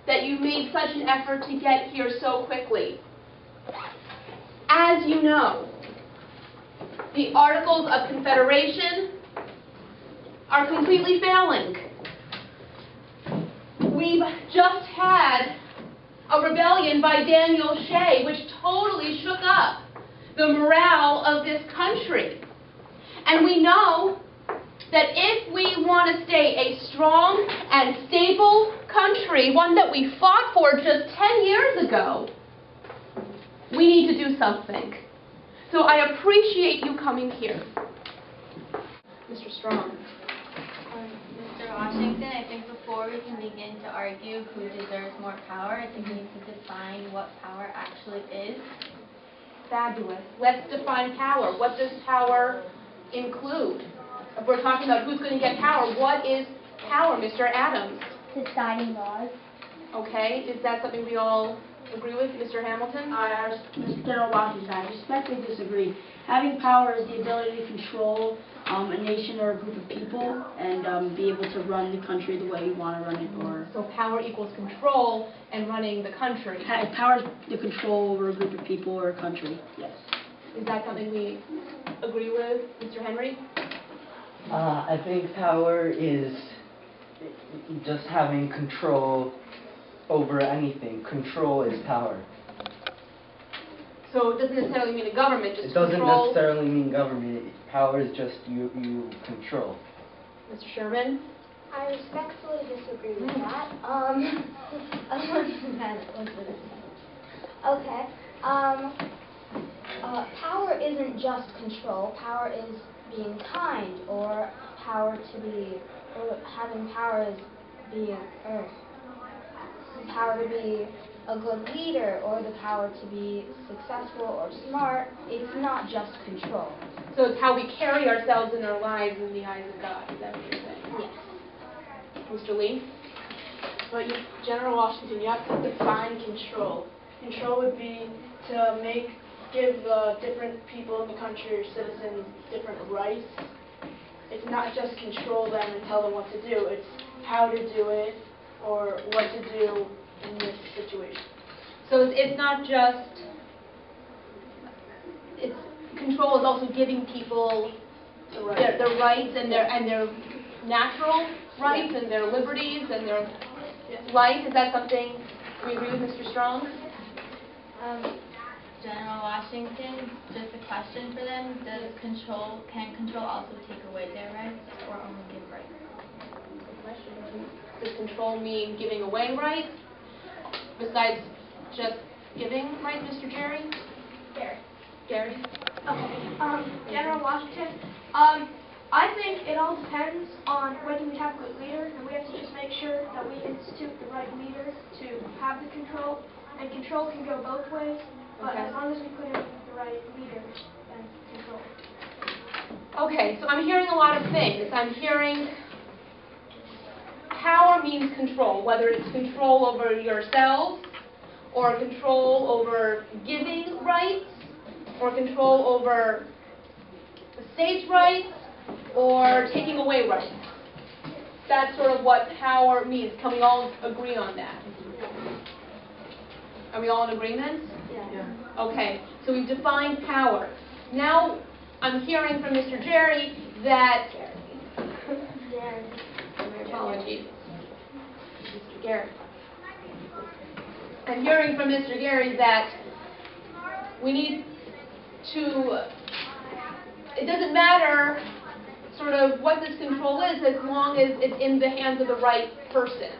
that you made such an effort to get here so quickly. As you know, the Articles of Confederation are completely failing. We've just had a rebellion by Daniel Shea, which totally shook up the morale of this country. And we know that if we want to stay a strong and stable country, one that we fought for just 10 years ago, we need to do something. So I appreciate you coming here. Mr. Strong. Mr. Washington, I think before we can begin to argue who deserves more power, I think we need to define what power actually is. Fabulous. Let's define power. What does power include? If we're talking about who's going to get power, what is power, Mr. Adams? Deciding laws. Okay. Is that something we all agree with, Mr. Hamilton? Mr. General Washington, I respectfully disagree. Having power is the ability to control a nation or a group of people and be able to run the country the way you want to run it. Or so power equals control and running the country. Power is the control over a group of people or a country, yes. Is that something we agree with, Mr. Henry? I think power is just having control over anything. Control is power. So it doesn't necessarily mean a government, just control. It doesn't necessarily mean government. Power is just you control. Mr. Sherman? I respectfully disagree with that. Okay. Power isn't just control. Power is being kind, or power to be, or having power is being, or power to be a good leader, or the power to be successful or smart. It's not just control. So it's how we carry ourselves in our lives in the eyes of God. Is that what you're saying? Yes. Mr. Lee? But General Washington, you have to define control. Control would be to give the different people in the country or citizens different rights. It's not just control them and tell them what to do. It's how to do it or what to do in this situation. So it's not just, control is also giving people their rights and their natural rights and their liberties and their life. Is that something we agree with Mr. Strong? General Washington, just a question for them. Can control also take away their rights or only give rights? Good question. Does control mean giving away rights besides just giving rights, Mr. Jerry? Gary? Okay. General Washington, I think it all depends on whether we have good leaders, and we have to just make sure that we institute the right leader to have the control. And control can go both ways, but as long as we put in the right leader, then control. Okay, so I'm hearing a lot of things. I'm hearing power means control, whether it's control over yourselves, or control over giving rights, or control over the state's rights, or taking away rights. That's sort of what power means. Can we all agree on that? Are we all in agreement? Yeah. Okay, so we've defined power. Now I'm hearing from Mr. Jerry that... Apologies. Mr. Gary. I'm hearing from Mr. Gary that we need to... It doesn't matter sort of what this control is as long as it's in the hands of the right person.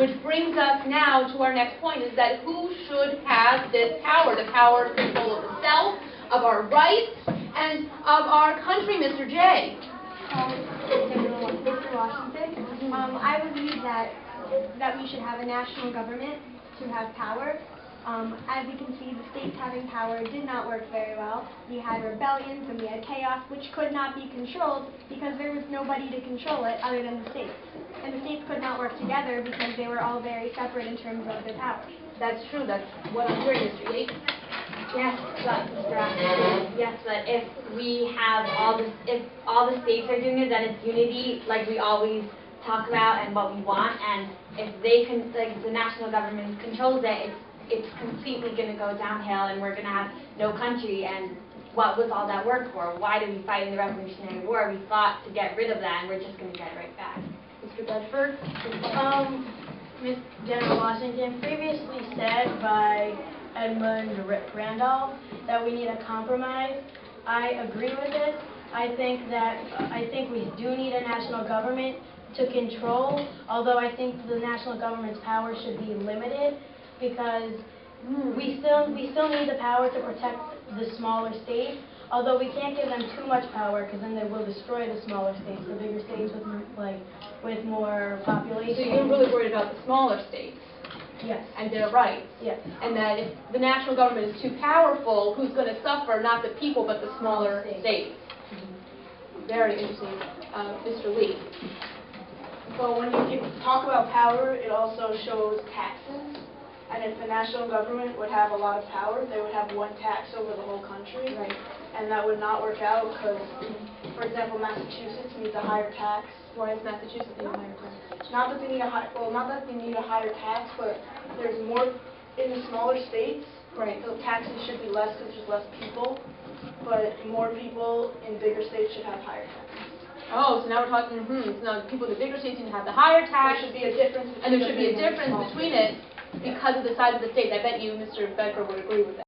Which brings us now to our next point, is that who should have this power? The power to control of the self, of our rights, and of our country, Mr. J. Mr. Washington, I believe that we should have a national government to have power. As you can see, the states having power did not work very well. We had rebellions and we had chaos, which could not be controlled because there was nobody to control it other than the states. And the states could not work together because they were all very separate in terms of their power. That's true. That's what I'm hearing, Mr. Yates. Yes, but Mr. Ashton, yes, but if we have if all the states are doing it, then it's unity, like we always talk about and what we want. And if the national government controls it, it's completely going to go downhill, and we're going to have no country. And what was all that work for? Why did we fight in the Revolutionary War? We fought to get rid of that, and we're just going to get it right back. Mr. Bedford? Ms. General Washington previously said by Edmund Randolph that we need a compromise. I agree with this. I think we do need a national government to control, although I think the national government's power should be limited, because we still need the power to protect the smaller states, although we can't give them too much power, because then they will destroy the smaller states, the bigger states with more population. So you're really worried about the smaller states? Yes. And their rights? Yes. And that if the national government is too powerful, who's going to suffer? Not the people, but the smaller states. Very interesting. Mr. Lee. So when you talk about power, it also shows taxes. And if the national government would have a lot of power, they would have one tax over the whole country. Right. And that would not work out because, for example, Massachusetts needs a higher tax. Why is Massachusetts need a higher tax? Not that they need a higher tax, but there's more in the smaller states. Right. So taxes should be less because there's less people, but more people in bigger states should have higher taxes. Oh, so now we're talking, so now people in the bigger states need to have the higher tax. There should be a difference between and there should be a the big and the difference small between states. it because of the size of the state. I bet you Mr. Becker would agree with that.